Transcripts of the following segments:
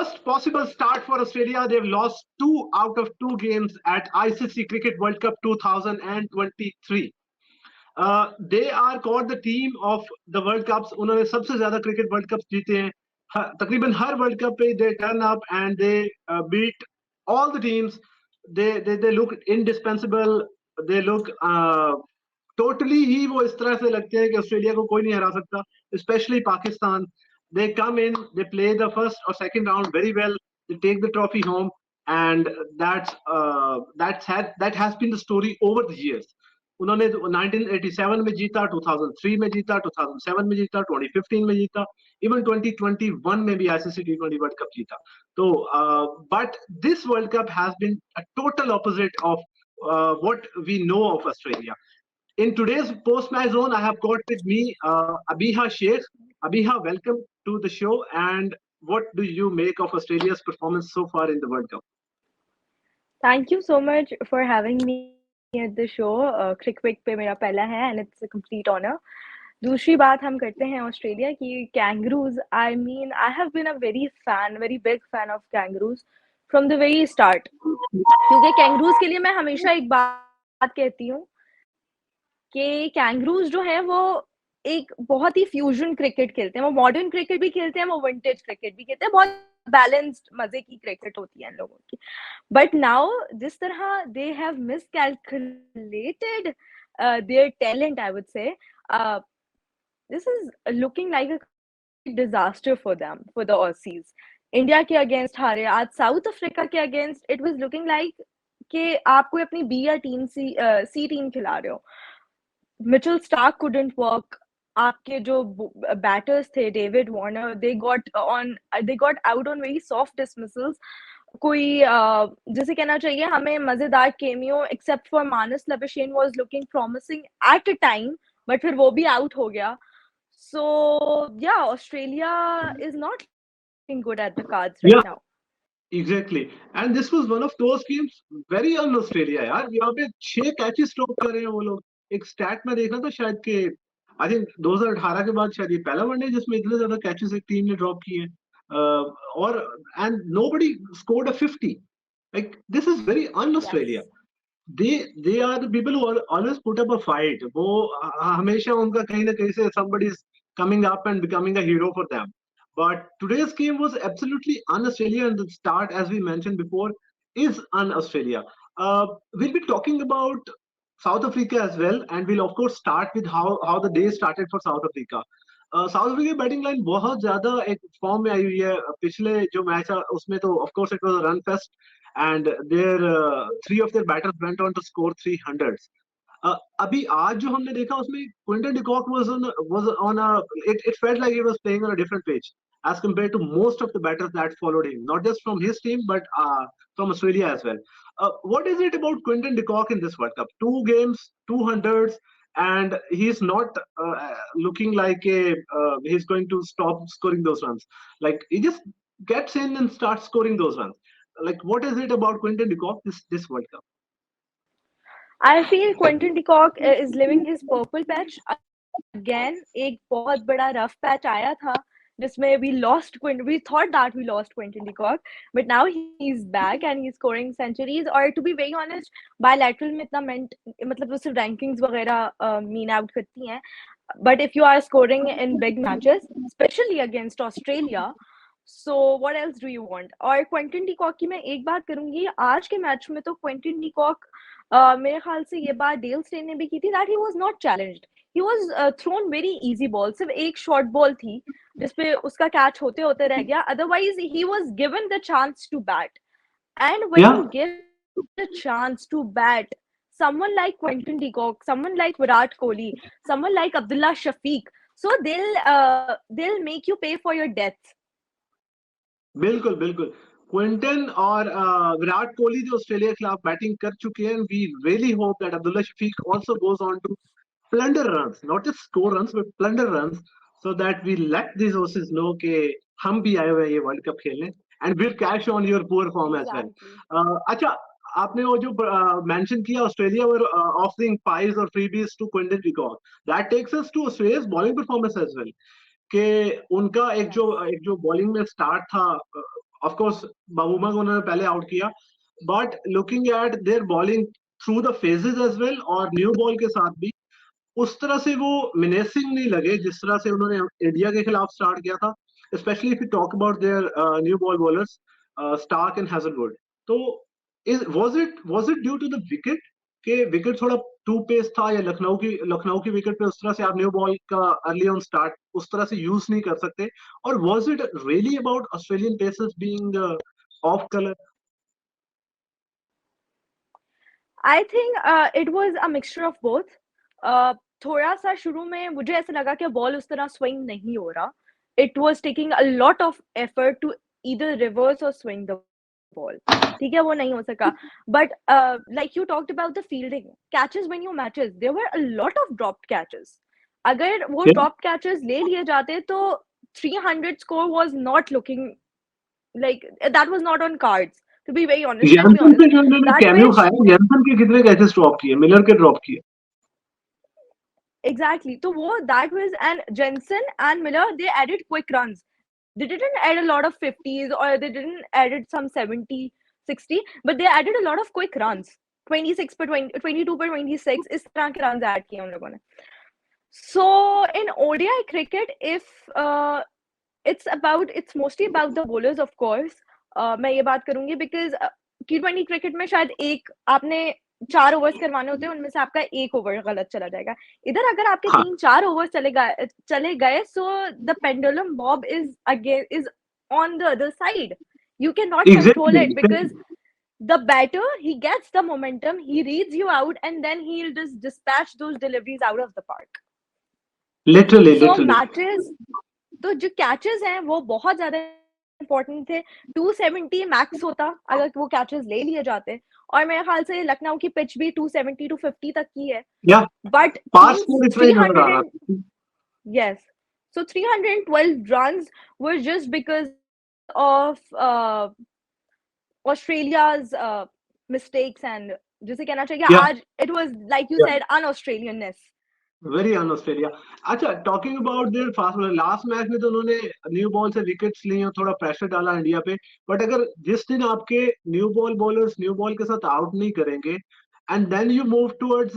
worst possible start for Australia. They've lost 2 out of 2 games at ICC Cricket World Cup 2023. They are called the team of the World Cups. उन्होंने सबसे ज़्यादा cricket World Cups जीते हैं. तकरीबन हर World Cup पे they turn up and they beat all the teams. They look indispensable. They look totally ही वो इस तरह से लगते हैं कि ऑस्ट्रेलिया को कोई नहीं हरा सकता. Especially Pakistan. They come in, they play the first or second round very well. They take the trophy home, and that has been the story over the years. उन्होंने 1987 में जीता, 2003 में जीता, 2007 में जीता, 2015 में जीता, इवन 2021 में भी आईसीसी T20 वर्ल्ड कप जीता. तो but this World Cup has been a total opposite of what we know of Australia. In today's post-match zone, I have got with me Abiha Sheikh. Abiha, welcome to the show. And what do you make of Australia's performance so far in the World Cup? Thank you so much for having me at the show. Cricket पे मेरा पहला है and it's a complete honor. दूसरी बात हम करते हैं Australia की kangaroos. I mean, I have been a very big fan of kangaroos from the very start. क्योंकि kangaroos के लिए मैं हमेशा एक बात कहती हूँ कि kangaroos जो है वो एक बहुत ही फ्यूजन क्रिकेट खेलते हैं. वो मॉडर्न क्रिकेट भी खेलते हैं, वो विंटेज क्रिकेट भी खेलते हैं. बहुत बैलेंस्ड मजे की क्रिकेट होती है इन लोगों की. बट नाउ जिस तरह they have miscalculated their talent, I would say this is looking like a disaster for them, for the Aussies. India के अगेंस्ट हारे, आज साउथ अफ्रीका के against it was looking like कि आप कोई अपनी बी या टीम सी टीम खिला रहे हो. Mitchell Starc couldn't work. आपके जो बैटर्स थे, David Warner, they got out on very soft dismissals. कोई जैसे कहना चाहिए हमें मजेदार cameo, except for Marnus Labuschagne was looking promising at a time, but फिर वो भी out हो गया. So yeah, Australia is not looking good at the cards right now. Exactly. And this was one of those games very un-Australia यार. यहाँ पे 6 catches drop कर रहे हैं वो लोग. एक स्टैट में देखा था शायद कि आई थिंक 2018 के बाद शायद ये पहला वनडे जिसमें इतने ज्यादा कैचेस एक टीम ने ड्रॉप किए. और and nobody scored a 50. Like this is very un-Australia. They are the people who always put up a fight. वो हमेशा उनका कहीं ना कहीं से somebody is coming up and becoming a hero for them. But today's game was absolutely un-Australia, and the start, as we mentioned before, is un-Australia. We'll be talking about South Africa as well, and we'll of course start with how the day started for South Africa. South Africa की batting line बहुत ज्यादा एक form में आई हुई है. पिछले जो match है उसमें तो of course it was a run fest, and three of their batters went on to score 300s. अभी आज जो हमने देखा उसमें Quinton de Kock was on a it felt like he was playing on a different pitch as compared to most of the batters that followed him, not just from his team but from Australia as well. What is it about Quinton de Kock in this World Cup? 2 games, 200s, and he's not looking like he's going to stop scoring those runs. Like he just gets in and starts scoring those runs. Like what is it about Quinton de Kock this World Cup? I feel Quinton de Kock is living his purple patch again. एक बहुत बड़ा rough patch आया था जिसमें we thought that we lost Quinton de Kock, but now he's back and he's scoring centuries. Or to be very honest, bilateral में इतना मतलब वो सिर्फ rankings वगैरह mean out करती हैं. But if you are scoring in big matches, especially against Australia, so what else do you want? और Quinton de Kock की मैं एक बात करूंगी, आज के मैच में तो क्विंटन डी कॉक मेरे ख्याल से ये बात डेल स्टेन ने भी की थी that he was not challenged. He was thrown very easy ball. सिर्फ एक शॉर्ट बॉल थी जिसपे उसका कैच होते होते रह गया. Otherwise he was given the chance to bat, and when you give the chance to bat someone like Quinton de Kock, someone like Virat Kohli, someone like Abdullah Shafiq, so they'll make you pay for your death. बिल्कुल बिल्कुल. Quinton और विराट कोहली जो Australia के खिलाफ batting कर चुके हैं, we really hope that Abdullah Shafique also goes on to plunder runs, not just score runs but plunder runs, so that we let this Aussies know कि हम भी आए हुए हैं ये वर्ल्ड कप खेलने, and will cash on your poor form as well. अच्छा, आपने वो जो मेंशन किया ऑस्ट्रेलिया वर ऑफरिंग पाइज और freebies to Quinton de Kock, that takes us to Australia's bowling performance as well. कि उनका एक जो बॉलिंग में स्टार्ट था, ऑफ कोर्स बाबूमा को उन्होंने पहले आउट किया, but looking at their bowling through the phases as well और न्यू बॉल के साथ भी उस तरह से वो मिनेसिंग नहीं लगे जिस तरह से उन्होंने इंडिया के खिलाफ स्टार्ट किया था, specially if you talk about their new ball bowlers Starc and Hazlewood. तो was it due to the wicket के विकेट थोड़ा टू पेस था, या लखनऊ की विकेट पे उस तरह से आप न्यू बॉल का अर्ली ऑन स्टार्ट उस तरह से यूज नहीं कर सकते, और was it really about Australian pacers being of colour? I think it was a mixture of both. थोड़ा सा शुरू में मुझे ऐसा लगा कि बॉल उस तरह स्विंग नहीं हो रहा। It was taking a lot of effort to either reverse और स्विंग द बॉल। ठीक है, वो नहीं हो सका। But like you talked about the fielding catches when you matches, there were a lot of dropped catches. अगर वो drop catches ले लिए जाते तो 300 score was not looking like that was not on cards, to be very honest. Let's be Jansen पे honest, जो इन्होंने that cameo pitch खाया, जैनसन के कितने कैचेस ड्रॉप किए, मिलर के ड्रॉप किए? exactly. So what that was, and Jensen and Miller, they added quick runs. They didn't add a lot of 50s or they didn't added some 70, 60, but they added a lot of quick runs. 26 per 20, 22 per 26 इस तरह के runs add किए उन लोगों ने. So in ODI cricket, if it's mostly about the bowlers, of course. मैं ये बात करूंगी because T20 क्रिकेट में शायद एक आपने 4 ओवर्स करवाने होते हैं, उनमें से आपका 1 ओवर गलत चला जाएगा। इधर अगर आपके हाँ 3-4 ओवर चले गए, so the pendulum Bob is on the other side. You cannot control exactly it because the batter, he gets the momentum, he reads you out, and then he'll just dispatch those deliveries out of the park. Literally So literally matches, तो जो catches हैं वो बहुत ज्यादा important थे। 270 max होता अगर वो कैचेस ले लिए जाते, और मेरे ख्याल से लखनऊ की पिच भी 270 टू 50 तक की है। या बट पास टीम्स स्कोर इतना ही नजर आ 300 रहा एंड था। yes, so 312 runs were just because of Australia's mistakes, and जिसे कहना चाहिए या आज it was like you said un-Australianness. Very un Australia. अच्छा, talking about their fast bowler, last match में तो उन्होंने न्यू बॉल से विकेट्स ली और थोड़ा प्रेशर डाला इंडिया पे, बट अगर जिस दिन आपके new ball bowlers new ball के साथ आउट नहीं करेंगे and then you move towards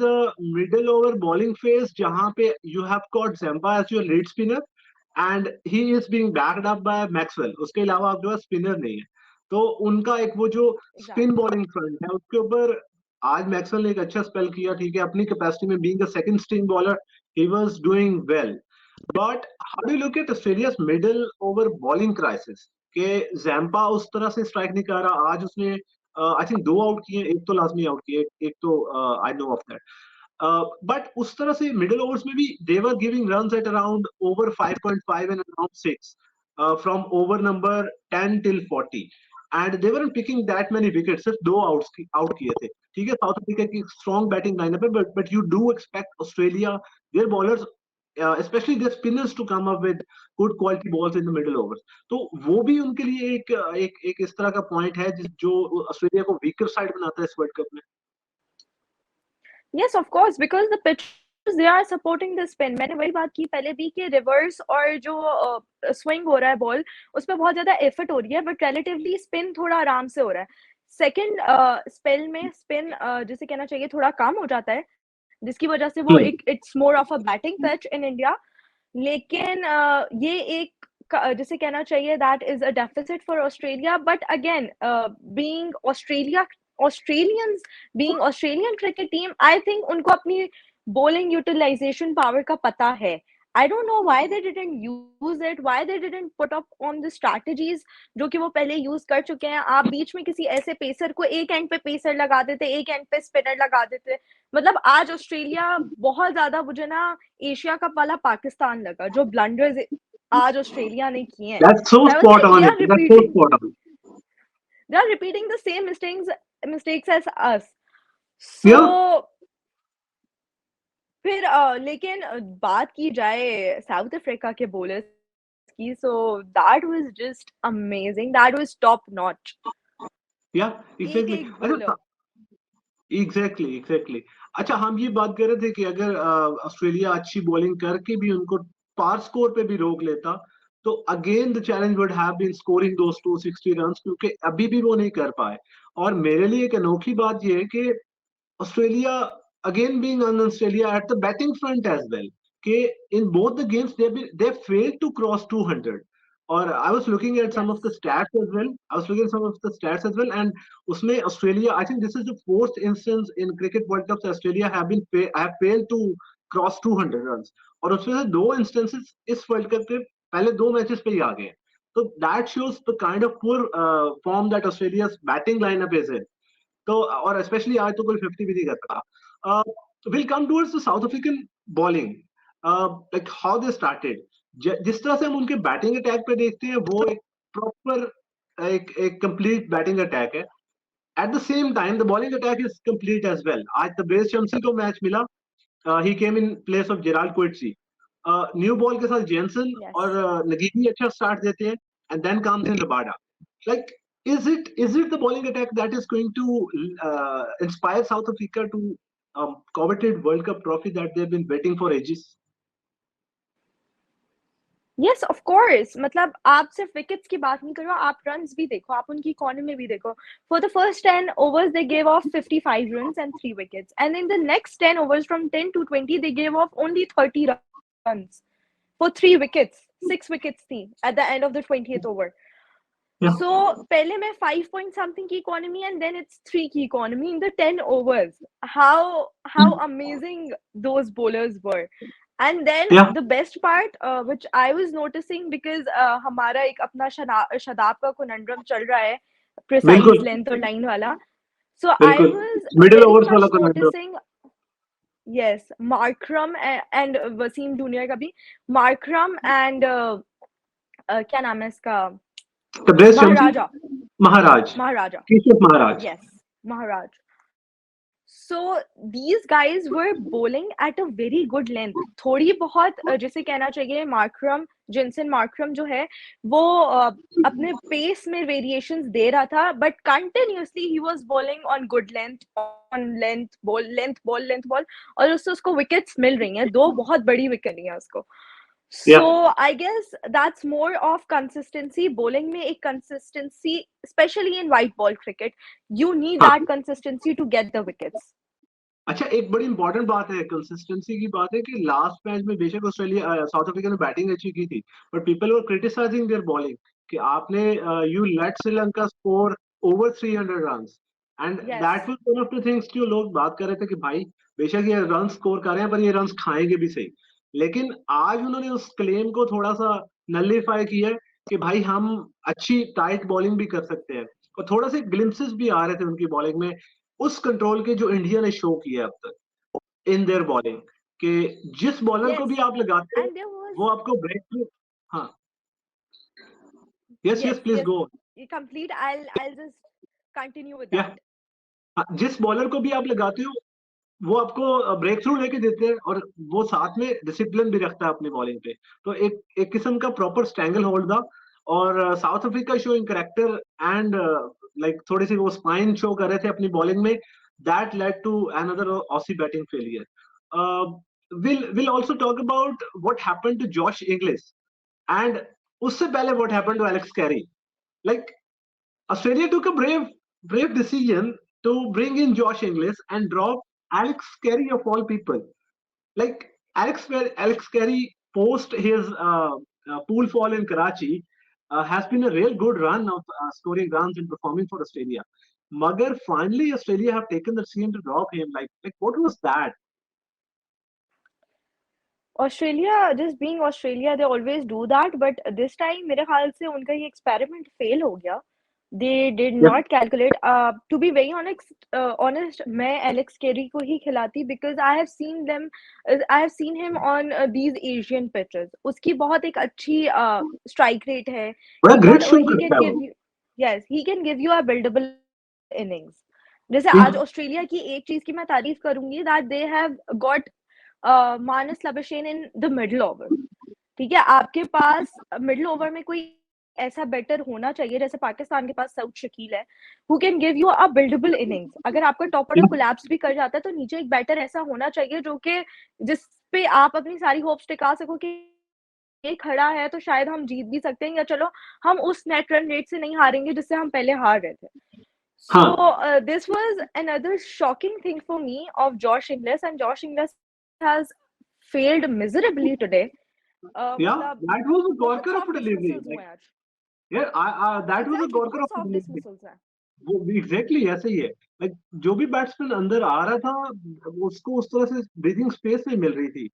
middle over bowling phase जहां पे you have got Zampa as your lead spinner and he is being backed up by Maxwell, उसके अलावा आप जो है स्पिनर नहीं है, तो उनका एक वो जो स्पिन Exactly. बॉलिंग फ्रंट है उसके ऊपर आज मैक्सवेल ने एक अच्छा स्पेल किया, ठीक है, अपनी कैपेसिटी में being a second string bowler he was doing well. But how do you look at Australia's middle over bowling crisis? कि जैम्पा उस तरह से स्ट्राइक नहीं कर रहा, आज उसने आई थिंक 2 आउट किए, एक तो लाजमी आउट किए, एक तो I know of that, but उस तरह से मिडिल ओवर्स में भी they were giving runs at around over 5.5 and around 6 from over number 10 till 40 and they were picking that many wicket, सिर्फ 2 आउट किए थे। ठीक है, साउथ अफ्रीका की स्ट्रॉन्ग बैटिंग लाइनअप है, but you do expect Australia their bowlers especially their spinners to come up with good quality balls in the middle overs, तो वो भी उनके लिए एक इस तरह का पॉइंट है जो ऑस्ट्रेलिया को वीकर साइड बनाता है इस वर्ल्ड कप में। Yes, of course, because the pitches they are supporting the spin. मैंने वही बात की पहले भी कि रिवर्स और जो स्विंग हो रहा है बॉल, उसमें बहुत ज्यादा एफर्ट हो रही है, बट रिलेटिवली स्पिन थोड़ा आराम से हो रहा है। सेकंड स्पेल में स्पिन जिसे कहना चाहिए थोड़ा कम हो जाता है, जिसकी वजह से वो एक it's more of a batting pitch in India. लेकिन ये एक जिसे कहना चाहिए that is a deficit for Australia, but again being Australians being Australian cricket team, I think उनको अपनी bowling utilization power का पता है। I don't know why they didn't use it, why they didn't put up on the strategies जो कि वो पहले use कर चुके हैं। आप बीच में किसी ऐसे पेसर को एक एंड पे पेसर लगा देते, एक एंड पे स्पिनर लगा देते। मतलब आज ऑस्ट्रेलिया बहुत ज्यादा मुझे ना एशिया कप वाला पाकिस्तान लगा, जो ब्लंडर्स आज ऑस्ट्रेलिया ने किए हैं। That's so So I was spot like, on, that's so spot on. they are repeating the same mistakes as us. Yeah, So फिर लेकिन बात की जाए साउथ अफ्रीका के बॉलर्स की, so that was just amazing, that was top notch. yeah, एक exactly. एक अच्छा, बॉलर। एग्जैक्टली। अच्छा, हम ये बात कर रहे थे कि अगर ऑस्ट्रेलिया अच्छी बॉलिंग करके भी उनको पार स्कोर पे भी रोक लेता, तो again the challenge would have been scoring those 260 runs, क्योंकि अभी भी वो नहीं कर पाए। और मेरे लिए एक अनोखी बात ये है कि Australia, again being on Australia at the batting front as well. Okay, in both the games they failed to cross 200. Or I was looking at some of the Yes. stats as well. I was looking at some of the stats as well, and usme Australia. I think this is the fourth instance in cricket World Cups Australia have failed to cross 200 runs. और उसमें से दो instances इस World Cup के पहले दो matches पे ही आ गए। So that shows the kind of poor form that Australia's batting lineup is in. तो और स्पेशली आज तो कोई 50 भी नहीं करता। Will come towards the south African bowling, like how they started. जिस तरह से हम उनके बैटिंग अटैक पे देखते हैं, वो एक प्रॉपर एक कंप्लीट बैटिंग अटैक है। At the same time the bowling attack is complete as well. आज द ब्रेस चम्सी को मैच मिला, he came in place of Gerald Coetzee. New ball के साथ जेनसन और Yes. नगीनी अच्छा स्टार्ट देते हैं, and then comes in Rabada. Like, is it the bowling attack that is going to inspire South Africa to coveted World Cup trophy that they've been waiting for ages? Yes, of course. मतलब आप सिर्फ wickets की बात नहीं करो, आप runs भी देखो, आप उनकी इकोनॉमी भी देखो। For the first 10 overs, they gave off 55 runs and 3 wickets. And in the next 10 overs, from 10 to 20, they gave off only 30 runs for 3 wickets. 6 wickets थी at the end of the 20th over. Yeah. So पहले मैं 5 point something की economy and then it's 3 की economy in the 10 overs. How amazing those bowlers were. And then Yeah, the best part, which I was noticing, because हमारा एक अपना शदाब का conundrum चल रहा है, precise बिल्कुल length और line वाला. So I बिल्कुल was मिडिल very ओवर्स वाला much conundrum. noticing, yes, Markram and Wasim Junior का भी, Markram and क्या नाम है इसका, The best Shamsi, Maharaja. Maharaj, Maharaja. Keshav Maharaj. Yes, Maharaj. So these guys were bowling at a very good length. थोड़ी बहुत जिसे कहना चाहिए, मार्करम, जिनसन मार्करम जो है वो अपने पेस में वेरिएशंस दे रहा था, but continuously he was bowling on good length, on length ball, और उससे उसको विकेट्स मिल रही हैं, दो बहुत बड़ी विकेट ली हैं उसको. So Yeah. I guess that's more of consistency. Bowling में एक consistency, especially in white ball cricket, you need हाँ, that consistency to get the wickets. अच्छा एक बड़ी इंपॉर्टेंट बात है, कंसिस्टेंसी की बात है, कि लास्ट मैच में बेशक ऑस्ट्रेलिया साउथ अफ्रीका ने बैटिंग अच्छी की थी, but people were criticising their bowling, कि आपने you let Sri Lanka score over 300 runs, and Yes. That was one of the things जो लोग बात कर रहे थे, कि भाई बेशक ये रन स्कोर कर रहे हैं पर ये रन खाएंगे भी सही। लेकिन आज उन्होंने उस क्लेम को थोड़ा सा नलिफाई किया है, कि भाई हम अच्छी टाइट बॉलिंग भी कर सकते हैं, और थोड़ा से ग्लिम्पसेस भी आ रहे थे उनकी बॉलिंग में उस कंट्रोल के जो इंडिया ने शो किया अब तक इन देयर बॉलिंग, कि जिस बॉलर को Yes. भी आप लगाते हो And there was, वो आपको ब्रेक थ्रू। हाँ, yes yes, yes please yes, go. complete. I'll just continue with या that. जिस बॉलर को भी आप लगाते हो वो आपको ब्रेक थ्रू लेके देते हैं, और वो साथ में डिसिप्लिन भी रखता है अपनी बॉलिंग पे। तो एक किस्म का प्रॉपर स्ट्रैंगल होल्ड था। और south Africa showing character and like थोड़ी सी वो स्पाइन शो कर रहे थे अपनी बॉलिंग में, that led to another Aussie batting failure. Will also talk about what happened to Josh Inglis, and उससे पहले what happened to Alex Carey. Like Australia took a brave decision to bring in Josh Inglis and drop Alex Carey of all people. Like Alex Carey post his pool fall in Karachi has been a real good run of scoring runs and performing for Australia. Magar finally Australia have taken the decision to drop him. Like what was that? Australia, just being Australia, they always do that, but this time मेरे ख्याल से उनका ये experiment fail हो गया. They did Yeah. not calculate. To be very honest, मैं Alex Carey को ही खिलाती, because I have seen them. I have seen him on these Asian pitches. उसकी बहुत एक अच्छी strike rate है. बड़ा He great got show he करता can है give वो। you, yes, he can give you a buildable innings. जैसे आज Yeah. ऑस्ट्रेलिया की एक चीज की मैं तारीफ करूंगी, that they have got Marnus Labuschagne in the middle over. ठीक है, आपके पास मिडिल ओवर में कोई ऐसा बेटर होना चाहिए, जैसे पाकिस्तान के पास साउथ शकील है, who can give you a buildable innings. अगर आपका टॉप ऑर्डर Yeah. कोलैप्स भी कर जाता है तो नीचे एक बैटर ऐसा होना चाहिए जो कि जिस पे आप अपनी सारी होप्स टिका सको कि ये खड़ा है तो शायद हम जीत भी सकते हैं, या चलो हम उस नेट रन रेट से नहीं हारेंगे जिससे हम पहले हार रहे थे. So हाँ this was another shocking thing for me of Josh Ingles, and Josh Ingles has failed miserably today. या मतलब दैट वाज अ बहुत गॉर्कर ऑफ सॉफ्ट डिलीवरी, डिसमिसल्स हुए लाइक हैं आज. यार दैट वाज अ एग्जैक्टली गॉर्कर बहुत ऑफ सॉफ्ट डिलीवरी। डिसमिसल्स हैं. वो एग्जैक्टली ऐसे ही है। लाइक जो भी बैट्समैन अंदर आ रहा था उसको उस तरह से ब्रीथिंग स्पेस नहीं मिल रही थी।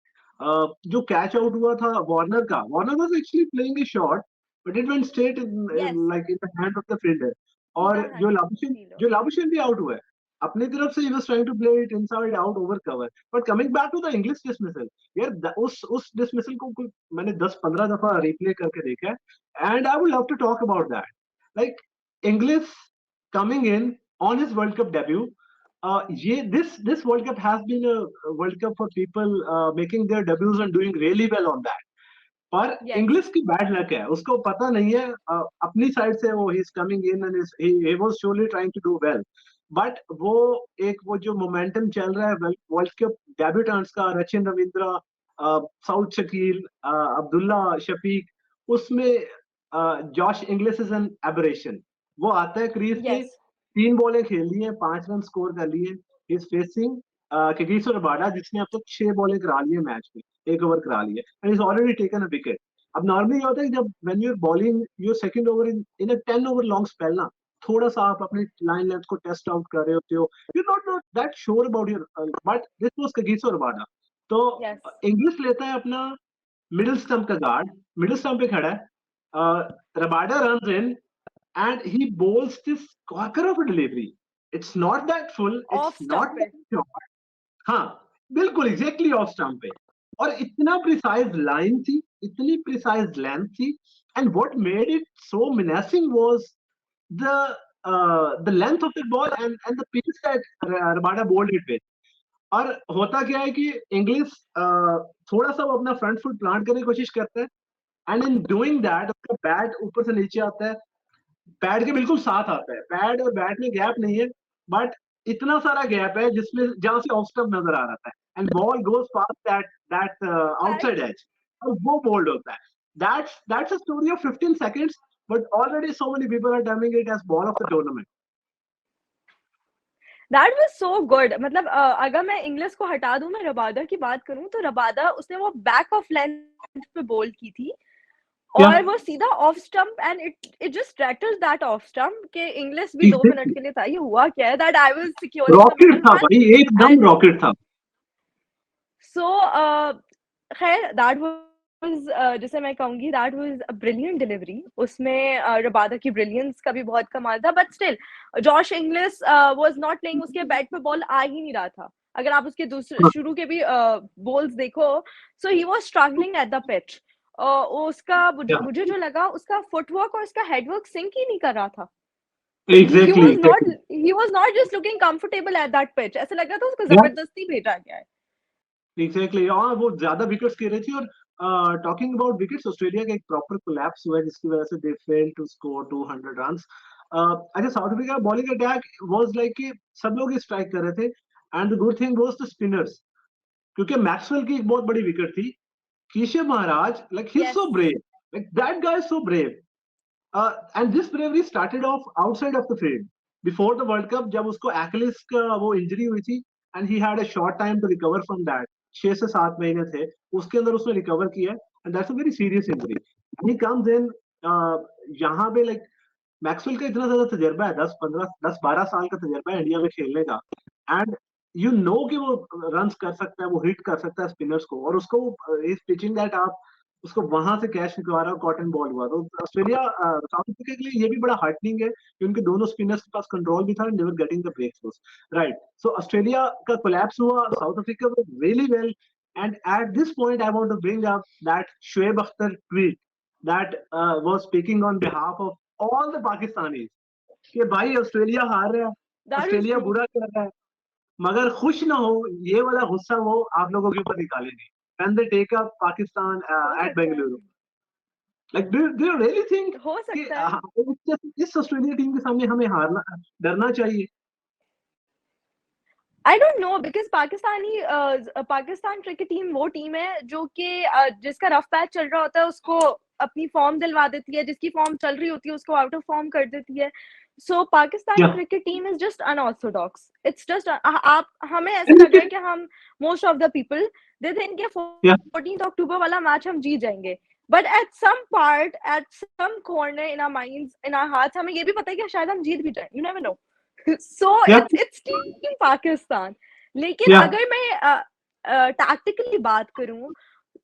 जो कैच आउट हुआ था वार्नर का, Warner was actually playing a shot but it went straight in, Yes, like in the hand of the fielder. in the और hand of the fielder. जो लाबुशेन भी आउट हुआ है अपनी तरफ से, he was trying to play it inside out over cover. But coming back to the Inglis dismissal, यार उस डिसमिसल को मैंने 10-15 दफा रिप्ले करके देखा है, and I would love to talk about that. Like English coming in on his World Cup debut. This World Cup has been a World Cup for people making their debuts and doing really well on that. पर Yes. Inglis की bad luck है, उसको पता नहीं है अपनी side से वो he is coming in and he was surely trying to do well. But वो जो मोमेंटम चल रहा है वर्ल्ड कप डेब्यूटेंट्स का, रचिन रविंद्रा, साउथ शकील, अब्दुल्ला शफीक, उसमें Josh Inglis is an aberration. वो आता है क्रीज पे, Yes. 3 बॉलें खेल ली है, 5 रन स्कोर कर लिए। इज फेसिंग किगीसो रबाडा, जिसने अब तक 6 बॉलें करा ली है मैच में, 1 ओवर करा ली है, and is already taken a wicket. अब नॉर्मली ये होता है कि जब when you are bowling your second over in a 10 over long spell ना, थोड़ा सा आप अपनी लाइन लेंथ को टेस्ट आउट कर रहे होते हो, you not that sure about your, but this was Kagiso Rabada. तो Yes. इंग्लिश लेता है अपना मिडिल स्टंप का गार्ड, मिडिल स्टंप पे खड़ा है, Rabada runs in and he bowls this corker of a delivery. It's not that full, it's Off not stump पे. that short. हाँ बिल्कुल एग्जैक्टली ऑफ स्टंप पे, और इतना प्रिसाइज लाइन थी, इतनी प्रिसाइज लेंथ थी, and what made it so menacing was the the length of the ball and the pace that Rabada bowled it with. और होता क्या है कि इंग्लिश थोड़ा सा वो अपना फ्रंट फुट प्लांट करने की कोशिश करता है, एंड इन डूइंग दैट उसका बैट ऊपर से नीचे आता है, पैड के बिल्कुल साथ आता है, पैड और बैट में गैप नहीं है, बट इतना सारा गैप है जिसमें जहां से ऑफ स्टंप नजर आ रहा है, and ball goes past that That outside edge, और वो बोल्ड होता है। That's a story of 15 seconds, but already so many people are turning it as ball of the tournament. That was so good. मतलब अगर मैं English को हटा दूं, मैं रबादा की बात करूं, तो रबादा उसने वो बैक ऑफ लेंथ पे बॉल की थी क्या और वो सीधा off stump, and it just straddles that off stump के इंग्लिश भी 2 मिनट के लिए था. ये हुआ क्या है? That I was securing the rocket middle था मैन. भाई, एकदम एंड रॉकेट था। सो खैर दैट वाज, जैसे मैं कहूंगी, that was a brilliant delivery. उसमें रबादा की ब्रिलियंस का भी बहुत कमाल था, but still Josh Inglis was not playing. उसके बैट पे बॉल आ ही नहीं रहा था. अगर आप उसके दूसरे हाँ, शुरू के भी बॉल्स देखो, so he was struggling at the pitch. उसका क्या मुझे जो लगा, उसका फुटवर्क और उसका हेडवर्क सिंक ही नहीं कर रहा था. Exactly exactly He was not just looking comfortable at that pitch. ऐसा लग रहा था उसको जबरदस्ती भेजा गया है. एग्जैक्टली, हाँ वो ज्यादा विकेट्स खे रही थी। और टॉकिंग अबाउट विकेट्स, ऑस्ट्रेलिया का एक प्रॉपर कोलैप्स हुआ है जिसकी वजह से they fail to score 200 runs. अच्छा, South Africa bowling attack was like कि सब लोग स्ट्राइक कर रहे थे, and the good thing was the spinners, क्योंकि मैक्सवेल की एक बहुत बड़ी विकेट थी। Keshav Maharaj, like he is Yes. So brave, like that guy is so brave, and this bravery started off outside of the field before the World Cup, जब उसको Achilles का वो इंजरी हुई थी, and he had a short time to recover from that, 6 से 7 महीने थे उसके अंदर उसने रिकवर किया, and that's a very serious injury. And he comes in, यहाँ पे लाइक मैक्सवेल का इतना ज्यादा तजर्बा है, 10-12 साल का तजर्बा है इंडिया में खेलने का, एंड यू नो कि वो रन कर सकता है, वो हिट कर सकता है स्पिनर्स को, और उसको इस पिचिंग दैट आप उसको वहां से कैच निकलवा, कॉटन बॉल हुआ। तो ऑस्ट्रेलिया, साउथ अफ्रीका के लिए ये भी बड़ा हार्टनिंग है कि उनके दोनों स्पिनर्स के पास कंट्रोल भी था, and they were getting the breakthroughs, right. So Australia का कोलैप्स हुआ, South Africa was really well, and at this point I want to bring up that Shoaib Akhtar tweet that was speaking on behalf of all the Pakistanis, कि भाई Australia हार रहा है, That is Australia true. बुरा कर रहा है, मगर खुश ना हो, ये वाला गुस्सा वो आप लोगों के ऊपर निकालेंगे when they take up Pakistan हो at सकता है. Bengaluru. Like, do you really think हो कि सकता है. इस ऑस्ट्रेलिया टीम के सामने हमें हारना, डरना चाहिए? I don't know because Pakistan cricket team वो टीम है जो कि जिसका रफ पैच चल रहा होता है उसको अपनी फॉर्म दिलवा देती है, जिसकी फॉर्म चल रही होती है उसको आउट ऑफ फॉर्म कर देती है. So Pakistan Yeah, cricket team is just unorthodox. It's just आप हमें ऐसा लग रहा है कि हम most of the people they think कि yeah, 14 अक्टूबर वाला मैच हम जीत जाएंगे. But at some part at some corner in our minds in our hearts हमें ये भी पता है कि शायद हम जीत भी जाए. You never no. So yeah, its team Pakistan. लेकिन yeah. अगर मैं टैक्टिकली बात करूं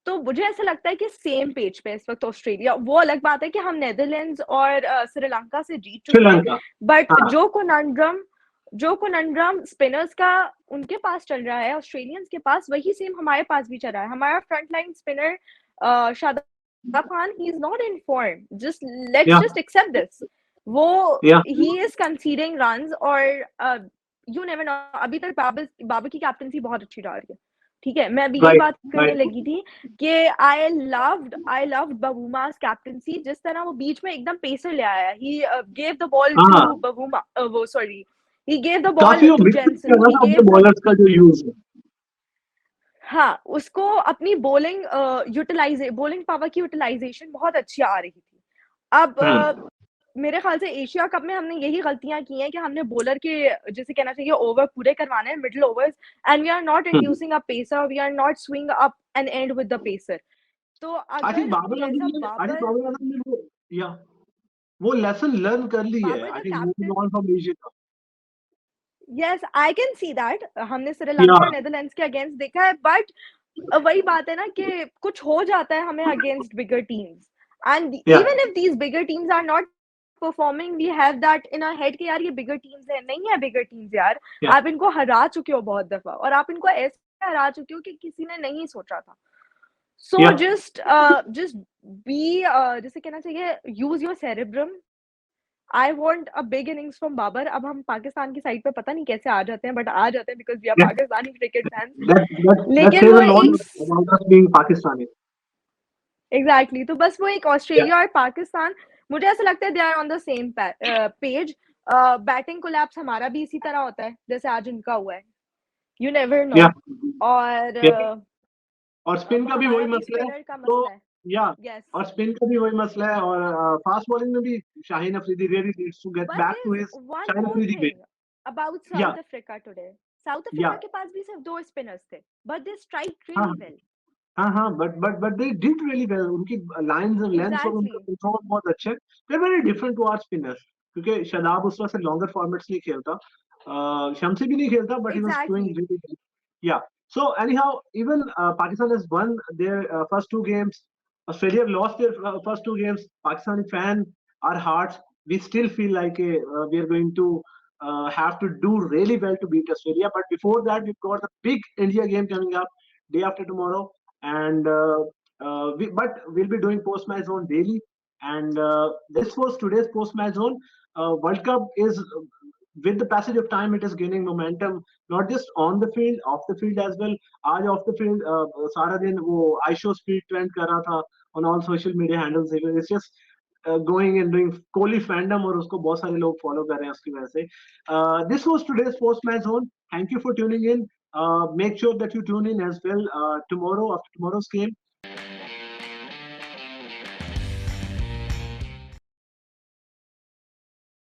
तो मुझे ऐसा लगता है कि सेम पेज पे इस वक्त ऑस्ट्रेलिया. वो अलग बात है कि हम नेदरलैंड्स और श्रीलंका से जीत चुके हैं. श्रीलंका. बट हाँ, जो कोनंड्रम स्पिनर्स का उनके पास चल रहा है ऑस्ट्रेलियंस के पास, वही सेम हमारे पास भी चल रहा है. हमारा front line spinner Shadab Khan, he is not in form. Just let's yeah, just accept this. वो yeah. He is conceding runs और यू नेवर नो. अभी तक बाबर की कैप्टनसी बहुत अच्छी जा रही है. ठीक है, मैं अभी यही Right, बात करने right. लगी थी कि आई लव्ड बवूमा's कैप्टनसी. जिस तरह वो बीच में एकदम पेसर ले आया. ही गेव द बॉल हाँ, टू बवूमा, वो sorry, he gave the ball काफी वो टू मिक्स जेंसन, कर रहा ही था अपने गेव द. बॉलर्स का जो यूज है. हाँ, उसको अपनी बॉलिंग पावर की यूटिलाइजेशन बहुत अच्छी आ रही थी. अब हम्म, मेरे ख्याल से एशिया कप में हमने यही गलतियां की हैं कि हमने बॉलर के जैसे कहना चाहिए ओवर पूरे करवाने हैं, middle overs, and we are not hmm. Inducing a pacer, we are not swing up and end with the pacer. तो आई थिंक अगर बाबर आजम जैसा ने आई थिंक बाबर बाबर आजम ने वो या वो लेसन लर्न कर ली है. Babar I the think moving captain. On from Asia. Yes, I can see that. हमने या श्रीलंका और नेदरलैंड्स के अगेंस्ट देखा है. बट वही बात है ना कि कुछ हो जाता है हमें अगेंस्ट बिगर टीम्स. एंड या even if these bigger teams are not performing, we have that in our head कि यार ये बिगर टीम्स है. नहीं है बिगर टीम्स यार. या आप इनको हरा चुके हो बहुत दफा, और आप इनको ऐसे हरा चुके हो कि किसी ने नहीं सोचा था. सो या जस्ट बी, जैसे कहना चाहिए, use your cerebrum. I want a big innings from Babar. अब हम पाकिस्तान की साइड पे पता नहीं कैसे आ जाते हैं, बट आ जाते हैं बिकॉज वी आर या पाकिस्तानी क्रिकेट फैंस. that लेकिन says वो a lot एक about us being Pakistani. Exactly, तो बस वो एक Yeah, ऑस्ट्रेलिया और पाकिस्तान, मुझे ऐसा लगता है they are on the same page. Batting collapse हमारा भी इसी तरह होता है जैसे आज इनका हुआ है. You never no. yeah, और yeah. और स्पिन वो का भी हमारा वही भी मसला है. स्पिनर का तो मसला है. या यस. और स्पिन का भी वही मसला है. और फास्ट बॉलिंग में भी Shaheen Afridi really needs to get but back to there his is one Shaheen more Afridi way. Thing about या साउथ अफ्रीका टुडे. साउथ या अफ्रीका के पास भी सिर्फ दो स्पिनर्स थे, बट दे स्ट्राइक हाँ रियली वेल. हाँ हाँ. But they did really well. उनकी लाइंस और लेंथ और उनका एग्जैक्टली. कंट्रोल बहुत अच्छे. They very different to our spinners. क्योंकि शादाब उस वक्त से लॉन्गर फॉर्मेट्स नहीं खेलता. शमसी भी नहीं खेलता, but he was exactly. Doing really well. Yeah. So anyhow, even Pakistan has won their first two games. Australia have lost their first two games. Pakistani fan, our hearts, we still feel like we are going to have to do really well to beat Australia. But before that, we've got the big India game coming up day after tomorrow, and but we'll be doing post match zone daily. And this was today's post match zone. World Cup is with the passage of time, it is gaining momentum, not just on the field, off the field as well. आज off the field सारा दिन वो I show speed trend कर रहा था on all social media handles. It's just going and doing Kohli fandom और उसको बहुत सारे लोग follow कर रहे हैं उसकी वजह से. This was today's post match zone. Thank you for tuning in. Make sure that you tune in as well tomorrow after tomorrow's game.